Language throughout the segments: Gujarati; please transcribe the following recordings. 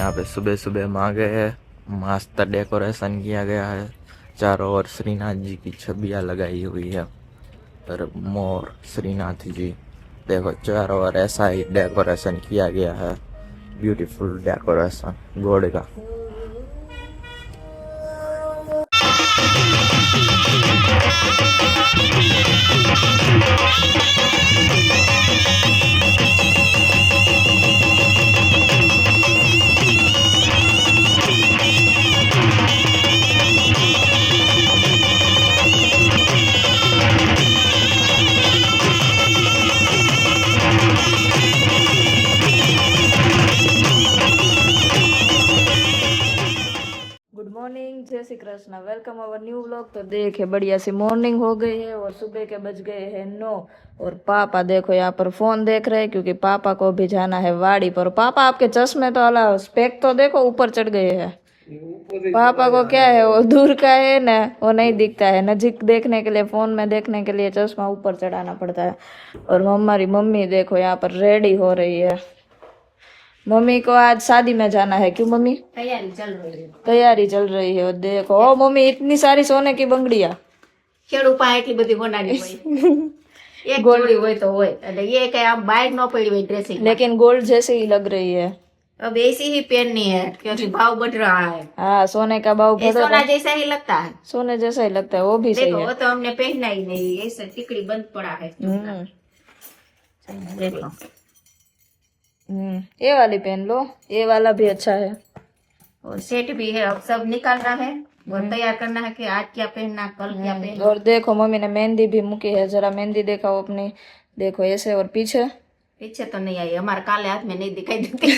यहाँ पे सुबह सुबह हम आ गए हैं। मस्त डेकोरेशन किया गया है, चारों ओर श्रीनाथ जी की छबियाँ लगाई हुई है और मोर श्रीनाथ जी, देखो चारों ओर ऐसा ही डेकोरेशन किया गया है। ब्यूटीफुल डेकोरेशन घोड़े का। गुड मॉर्निंग, जय Shri Krishna, welcome our new vlog. तो देखे बढ़िया सी मॉर्निंग हो गई है और सुबह के बज गए हैं 9 और पापा देखो यहाँ पर फोन देख रहे हैं क्योंकि पापा को भी जाना है वाड़ी पर। पापा आपके चश्मे तो अला स्पेक तो देखो ऊपर चढ़ गए हैं। पापा को क्या है, वो दूर का है ना, वो नहीं दिखता है। नजीक देखने के लिए, फोन में देखने के लिए चश्मा ऊपर चढ़ाना पड़ता है। और हमारी मम्मी देखो यहाँ पर रेडी हो रही है। मम्मी को आज शादी में जाना है। क्यों मम्मी? तैयारी चल रही है। तैयारी चल रही है। और देखो ओ मम्मी, इतनी सारी सोने की બંગડીયા ખેડૂ પાસે એટલી બધી હોનારી હોય, એક જોડી હોય તો હોય, એટલે એ કઈ આમ બાઈક ન પડી હોય ડ્રેસિંગ। लेकिन गोल्ड जैसे ही लग रही है। अब ऐसी ही पहननी है क्योंकि भाव बढ़ रहा है। हाँ, सोने का भाव ये बढ़ सोना रहा है। जैसा ही लगता है। सोने जैसा ही लगता है, वो भी सही देखो है। वो तो हमने पहना ही नहीं, ऐसे टिकड़ी बंद पड़ा है। देखो ये वाली पहन लो, ये वाला भी अच्छा है। और सेट भी है। अब सब निकालना है और तैयार करना है कि आज क्या पहनना, कल क्या पहनना। और देखो मम्मी ने मेहंदी भी मुकी है, जरा मेहंदी दिखाओ अपनी। देखो ऐसे, और पीछे पीछे तो नहीं आई, हमारे काले हाथ में नहीं दिखाई देती।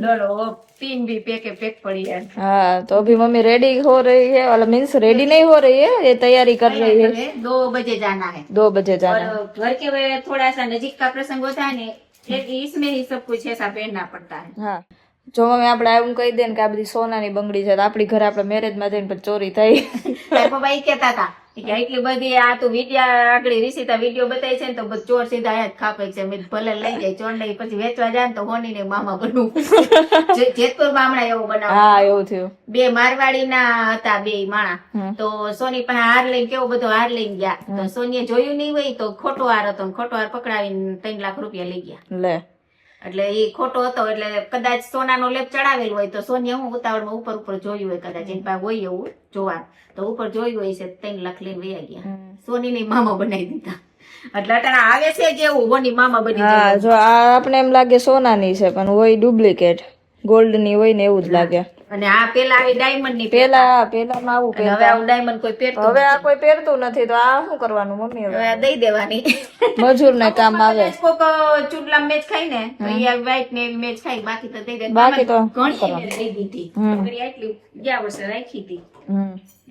दोनों वो पिन भी पैक पड़ी है। हाँ, तो अभी मम्मी रेडी हो रही है, वाला मीन्स रेडी नहीं हो रही है, ये तैयारी कर रही है। 2 बजे जाना है। 2 बजे जाना है। और घर के वे थोड़ा सा नजीक का प्रसंग होता है ने, इसमें ही सब कुछ ऐसा पहनना पड़ता है। હા, જો મમ્મી આપણે એવું કહી દે ને કે આ બધી સોનાની બંગડી છે, તો આપણી ઘરે આપણે મેરેજમાં જઈને પછી ચોરી થઈ। તારા પપ્પા ઈ કહેતા હતા કે એટલી બધી આ તું વિડિયા આગળ રીસીતા વિડિયો બતાવી છે ને તો ચોર સીધા આયા જ ખાપે છે। મેં ભલે લઈ જાય ચોર નહીં, પછી વેચવા જાય ને તો હોની ને મામા બનવું। જેતપુરમાં હમણાં એવું બનાવ। હા, એવું થયું। 2 મારવાડીના હતા, 2 માણા, તો સોની પાસે હાર લઈને કેવો બધો હાર લઈને ગયા, તો સોનીએ જોયું નહીં હોય તો ખોટો હાર હતો, ખોટો હાર પકડાવીને 3 લાખ રૂપિયા લઈ ગયા। લે, એટલે એ ખોટો હતો, એટલે કદાચ સોનાનો લેપ ચડાવેલો હોય તો સોનિયા હું ઉતાવળમાં ઉપર જોયું હોય, કદાચ એની પાસે હોય એવું જોવા, તો ઉપર જોયું હોય છે 3 લાખ લઈને વયા ગયા। સોનીને મામા બનાવી દીધા। એટલે અટાણા આવે છે જેવું હોની મામા બની હા, જાય। જો આ આપણે એમ લાગે સોનાની છે પણ હોય ડુપ્લિકેટ, ગોલ્ડની હોય ને એવું જ લાગે। અને આ પેલા આવી ડાયમંડ ની, પેલામાં આવું હવે પહેરતા। આવું ડાયમંડ કોઈ પહેરતું હવે આ કોઈ પહેરતું નથી, તો આ શું કરવાનું મમ્મી? હવે હવે દઈ દેવાની। મજૂરને કામ આવે। કોક ચૂડલા મેચ ખાઈ ને તો એ વ્હાઈટ ને એવી મેચ ખાઈ, બાકી તો દઈ દે। બાકી તો ઘણી મેચ દઈ દીધી, વળી આટલી ગયા વર્ષે રાખી હતી।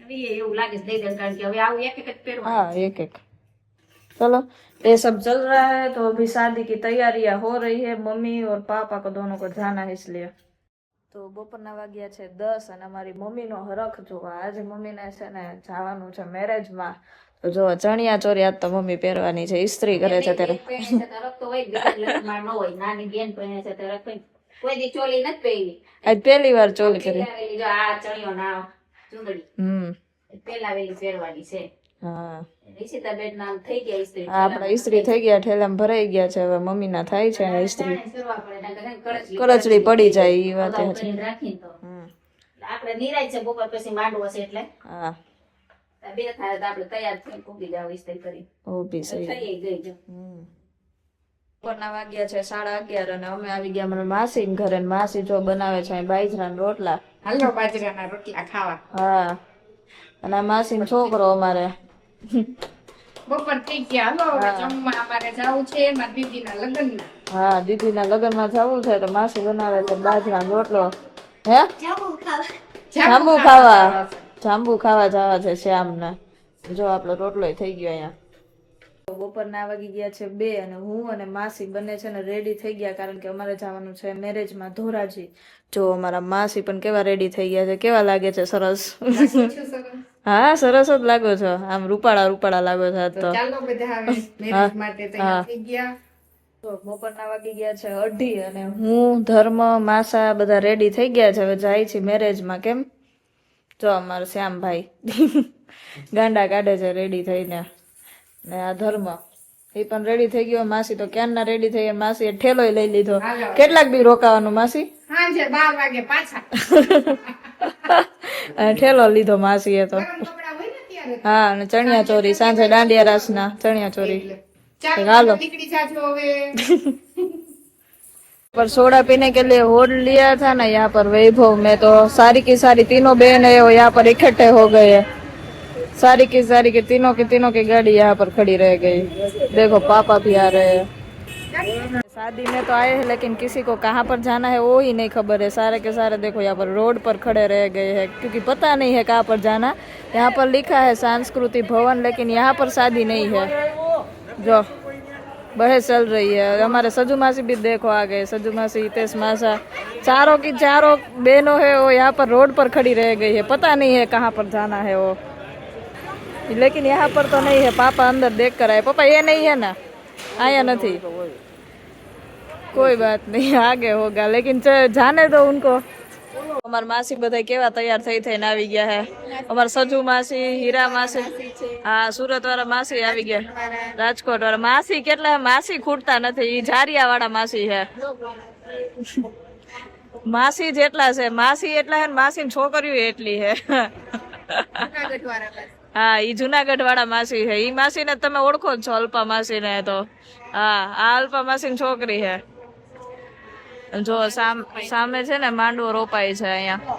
હવે એવું લાગે છે દઈ દે, કારણ કે હવે આવું એક જ પહેરવાનું। हाँ, एक एक। चलो, ये सब चल रहा है। तो अभी शादी की तैयारियां हो रही है। मम्मी और पापा को दोनों को जाना है, इसलिए तो બપોરના વાગ્યા છે 10 અને અમારી મમ્મીનો હરખ જોવા। આજે મમ્મીને છે ને જવાનું છે મેરેજમાં। તો જો ચણિયા ચોરી આજ તો મમ્મી પહેરવાની છે, ઇસ્ત્રી કરે છે ત્યારે। નાની બેન પહેરે છે તો રખ કોઈ દી ચોલી નથી પહેરી, આજ પહેલી વાર ચોલી કરી। પહેરાવેલી જો આ ચણિયો ના ચુંદડી પેલા વેલી પહેરવાની છે। હા, ઈશિતા બેન નામ થઈ ગયા ઇસ્ત્રી। આપણા ઇસ્ત્રી થઈ ગયા, ઠેલામાં ભરાઈ ગયા છે। હવે મમ્મીના થાય છે ને ઇસ્ત્રી, કરવા પડે નકર કરચડી પડી જાય એ વાત છે। રાખીને તો આપણે નિરાય છે બપોર પછી માંડવો છે એટલે હા, બે થાય તો આપણે તૈયાર થઈને પૂગી જાવ ઇસ્ત્રી કરી। ઓ બી સહી। થઈ ગઈ જો બપોરના વાગ્યા છે 11:30 અને અમે આવી ગયા મારા માસી ઘરે। માસી જો બનાવે છે બાજરાના રોટલા। હાલો બાજરાના રોટલા ખાવા। હા, અને માસી છોકરો અમારે બપોર થઈ ગયા, હાલો જમવા અમારે જાવું છે મારી દીદીના લગ્નમાં। હા, દીદીના લગ્નમાં જવું છે તો માસી બનાવે છે બાજરાનો રોટલો। હે, જાંબુ ખાવા જવા છે શ્યામને। જો આપણો રોટલો થઈ ગયો અહીંયા। બપોરના વાગી ગયા છે 2 અને હું અને માસી બંને છે ને રેડી થઈ ગયા, કારણ કે અમારે જવાનું છે મેરેજમાં ધોરાજી। જો અમારા માસી પણ કેવા રેડી થઈ ગયા છે, કેવા લાગે છે? સરસ। હા, સરસ જ લાગો છો, આમ રૂપાળા લાગો છો આજ તો। ચાલો બધા હવે મેરેજ માટે તૈયાર થઈ ગયા। તો બપોરના વાગી ગયા છે 2:30 અને હું ધર્મ માસા બધા રેડી થઈ ગયા છે. હવે જાય છે મેરેજમાં. કેમ જો અમારો શ્યામભાઈ ગાંડા કાઢે છે રેડી થઈને. ને આ ધર્મ એ પણ રેડી થઈ ગયો. માસી તો ક્યારના રેડી થઈ. માસી ઠેલો લઈ લીધો. કેટલાક દી રોકાવાનું માસી? સાંજે 12 વાગે પાછા. અને ઠેલો લીધો માસીએ તો. કપડા હોય ને ત્યારે હા, અને ચણિયા ચોરી સાંજે દાંડિયા રાસના ચણિયા ચોરી. ચાલો નીકળી जाજો હવે. पर सोडा पीने के लिए होल्ड लिया था ना यहाँ पर वैभव में, तो सारी की सारी तीनों बहन है वो यहाँ पर इकट्ठे हो गए हैं. सारी की तीनों की गाड़ी यहाँ पर खड़ी रह गई. देखो पापा भी आ रहे हैं. शादी में तो आए हैं लेकिन किसी को कहाँ पर जाना है वो ही नहीं खबर है. सारे के सारे देखो यहाँ पर रोड पर खड़े रह गए हैं क्योंकि पता नहीं है कहाँ पर जाना. यहाँ पर लिखा है सांस्कृतिक भवन लेकिन यहाँ पर शादी नहीं है. जो बहस चल रही है. हमारे सजू मासी भी देखो आ गए. सजू मासी, हितेश मासा, चारों की चारों बहनों है वो यहाँ पर रोड पर खड़ी रह गई है. पता नहीं है कहाँ पर जाना है वो, लेकिन यहाँ पर तो नहीं है. पापा अंदर देख कर आए. पापा ये नहीं है ना, आया नहीं. कोई बात नहीं, आगे होगा लेकिन जाने दो उनको. અમાર માસી બધા કેવા તૈયાર થઈ થઈને આવી ગયા હે. અમાર સજુ માસી, હીરા માસી, હા સુરત વાળા માસી આવી ગયા. રાજકોટ વાળા માસી કેટલા માસી ખૂટતા નથી. ઈ જારિયા વાળા માસી હે. માસી જેટલા છે. માસી એટલા હે ને માસી ની છોકરીઓ એટલી હે. હા, ઈ જુનાગઢ વાળા માસી હે. ઈ માસી ને તમે ઓળખો જ છો, અલ્પા માસી ને. તો હા, આ અલ્પા માસી ની છોકરી હે. જો સામે છે ને માંડવો રોપાય છે અહીંયા.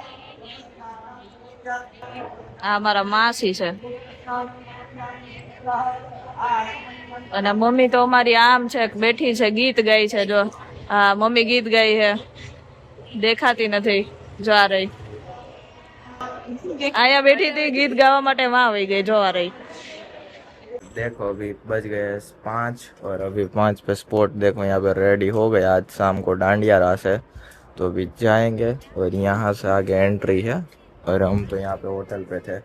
આ મારા માસી છે. અને મમ્મી તો અમારી આમ છે, બેઠી છે, ગીત ગાય છે. જો હા, મમ્મી ગીત ગાય છે. દેખાતી નથી. જો આ રહી અહીંયા બેઠી थी गीत गावा માટે वहां वही गई. जो आ रही. देखो अभी बज गए 5 और अभी 5 पे स्पॉट देखो यहाँ पे रेडी हो गया. आज शाम को डांडिया रास है तो अभी जाएंगे और यहाँ से आगे एंट्री है. और हम तो यहाँ पे होटल पे थे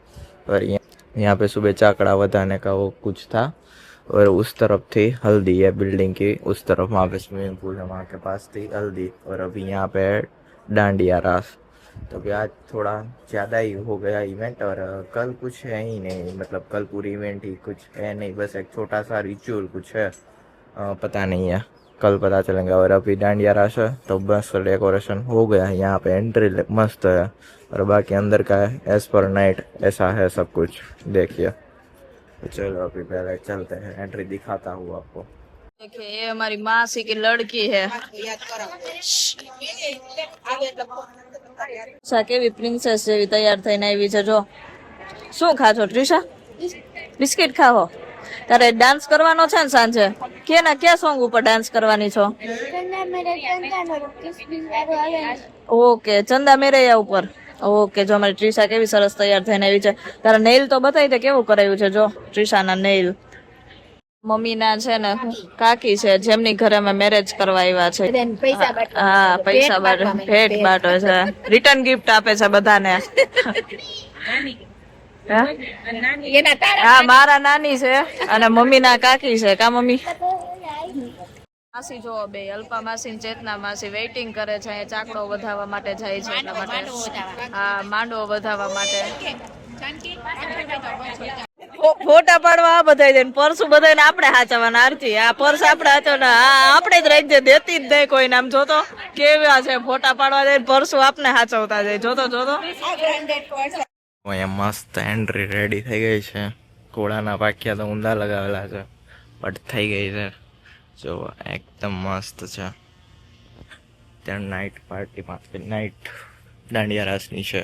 और यहाँ पे सुबह चाकड़ा बताने का वो कुछ था. और उस तरफ थी हल्दी है बिल्डिंग की, उस तरफ वहाँ पे स्विमिंग पूल है, वहाँ के पास थी हल्दी. और अभी यहाँ पे डांडिया रास. तो अभी आज थोड़ा ज़्यादा ही हो गया इवेंट. और कल कुछ है ही नहीं, मतलब कल पूरी इवेंट ही कुछ है नहीं, बस एक छोटा सा रिचुअल कुछ है, पता नहीं है, कल पता चलेगा. और अभी डांडिया रास है तो बस डेकोरेशन हो गया है. यहाँ पे एंट्री मस्त है और बाकी अंदर का है एज पर नाइट ऐसा है सब कुछ. देखिए तो चलो अभी पहले चलते हैं, एंट्री दिखाता हूँ आपको. देखिए ये हमारी मासी की लड़की है. કેવી પ્રિન્સેસ જેવી તૈયાર થઈને આવી છે. જો શું ખાશો ટ્રિશા? બિસ્કિટ ખાઓ? તારે ડાન્સ કરવાનો છે ને સાંજે? ક્યાં સોંગ ઉપર ડાન્સ કરવાની છો? ઓકે, ચંદા મેરૈયા ઉપર. ઓકે, જો અમારી ટ્રિશા કેવી સરસ તૈયાર થઈને આવી છે. તારા નેલ તો બતાવી દે કેવું કરાયું છે. જો ટ્રિશાના નેલ. મમ્મી ના છે ને કાકી છે જેમની ઘરે અમે મેરેજ કરવા આવ્યા છે. હા, પૈસા ભેટ બાટો છે. રિટર્ન ગિફ્ટ આપે છે બધાને. હા, મારા નાની છે અને મમ્મી ના કાકી છે. કા મમ્મી? માસી જો બે અલ્પા માસી ચેતના માસી વેઇટિંગ કરે છે. અહીંયા ચાકડો વધાવવા માટે જાય છે. એટલા માટે હા, માંડવો વધાવવા માટે. ફોટા પાડવા આ બધા જઈને પર્સ બધાને આપણે હાચવાના. આરતી આ પર્સ આપણે હાચવાના. આપણે જ રહી જાય, દેતી જ નહીં કોઈને. આમ જોતો કેવા છે ફોટા પાડવા જાય, પર્સ આપને હાચવતા જાય. જોતો અહીંયા મસ્ત એન્ટ્રી રેડી થઈ ગઈ છે. ઘોડાના પાખિયા તો ઊંધા લગાવેલા છે બટ થઈ ગઈ છે. જો એકદમ મસ્ત છે. ત્યાં નાઇટ પાર્ટી નાઇટ દાંડિયા રાસની છે.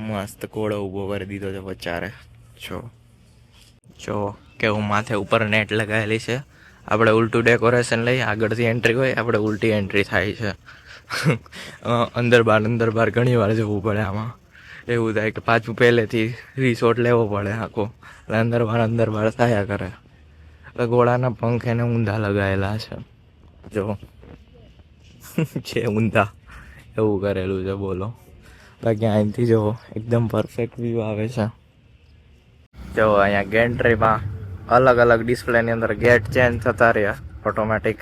મસ્ત ઘોડો ઊભો કરી દીધો છે વચારે. જો કેવું માથે ઉપર નેટ લગાવેલી છે. આપણે ઉલટું ડેકોરેશન લઈ આગળથી એન્ટ્રી હોય, આપણે ઉલટી એન્ટ્રી થાય છે. અંદર બહાર ઘણી વાર જવું પડે. આમાં એવું થાય કે પાછું પહેલેથી રિસોર્ટ લેવો પડે આખો. એટલે અંદર બહાર થયા કરે. એટલે ઘોડાના પંખ એને ઊંધા લગાવેલા છે. જો છે ઊંધા એવું કરેલું છે. બોલો બાકી અહીંથી જો એકદમ પરફેક્ટ વ્યૂ આવે છે. જો અહીંયા ગેન્ટ્રીમાં અલગ ડિસ્પ્લેની અંદર ગેટ ચેન્જ થતા રહ્યા ઓટોમેટિક.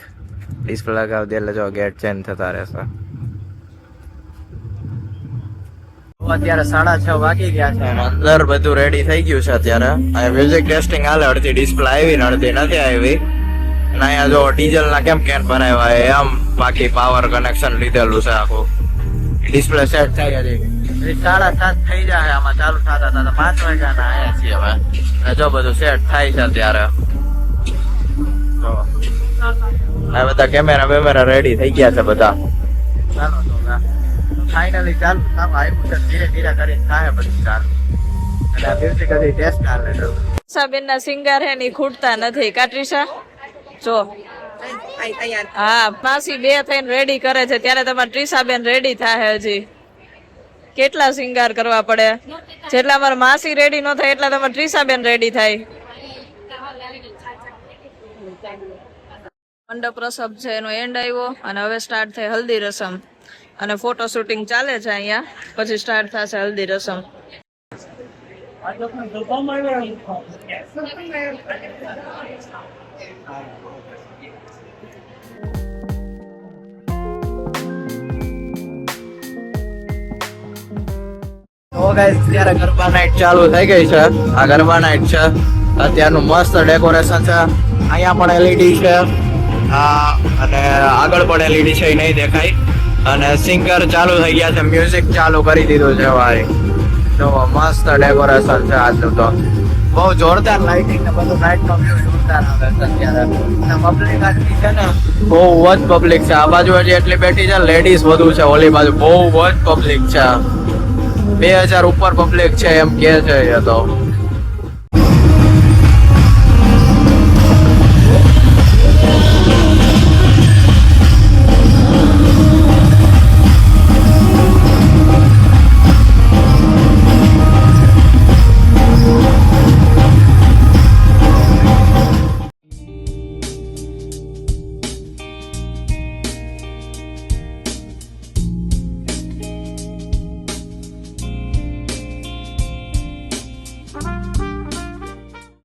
ડિસ્પ્લે લગાવી દે એટલે જો ગેટ ચેન્જ થતા રહેશે. અત્યારે 6:30 વાગી ગયા છે અને અંદર બધું રેડી થઈ ગયું છે. અત્યારે અહીંયા મ્યુઝિક ટેસ્ટિંગ હાલે, અડધી ડિસ્પ્લે આવી ને અડધી નથી આવી. અને અહીંયા જો ડીઝલ ના કેમ કેન બનાવ્યા એમ, બાકી પાવર કનેક્શન લીધેલું છે આખું. ડિસ્પ્લે સેટ થઈ હતી 7:30 થઈ જાય આમાં ચાલુ થતા 5 વાગ્યાના આયા છીએ હવે. અને જો બધું સેટ થાય છે અત્યારે. તો આ બધા કેમેરા રેડી થઈ ગયા છે બધા. ચાલો તો ફાઇનલી ચાલુ કામ આવ્યું છે. ધીરે ધીરે કરીને થાય બધું ચાલુ. અને આ મ્યુઝિક હજી ટેસ્ટ ચાલે છે. સાબેન ના સિંગાર હે ની ખૂટતા નથી. કાટ્રીસા જો હા માસી બે થઈને રેડી કરે છે ત્યારે તમારે ટ્રીસાબેન રેડી થાય હજી. કેટલા સિંગાર કરવા પડે, જેટલા અમારે માસી રેડી ન થાય એટલા તમારે ટ્રીસાબેન રેડી થાય. મંડપ રસમ છે એનો એન્ડ આવ્યો અને હવે સ્ટાર્ટ થાય હલ્દી રસમ અને ફોટો શૂટિંગ ચાલે છે અહીંયા. પછી સ્ટાર્ટ થશે હલ્દી રસમ. તો ગાઈસ અત્યારે ગરબા નાઈટ ચાલુ થઈ ગઈ છે. આ ગરબા નાઈટ છે. અત્યારનું મસ્ત ડેકોરેશન છે. અહીંયા પણ એલઈડી છે અને આગળ પણ એલઈડી છે, એ નહીં દેખાય. અને સિંગર ચાલુ થઈ ગયા છે, મ્યુઝિક ચાલુ કરી દીધું છે ભાઈ. તો મસ્ત ડેકોરેશન છે આજનું. તો બહુ જોરદાર લાઇટિંગ ને બધું, નાઈટ નો વ્યૂ જોરદાર આવે છે અત્યારે. અને પબ્લિક આજની છે ને બહુ જ પબ્લિક છે. આ બાજુ હજી એટલી બેઠી છે, લેડીઝ વધુ છે. ઓલી બાજુ બહુ જ પબ્લિક છે. 2000 ઉપર પબ્લિક છે એમ કે છે એ તો.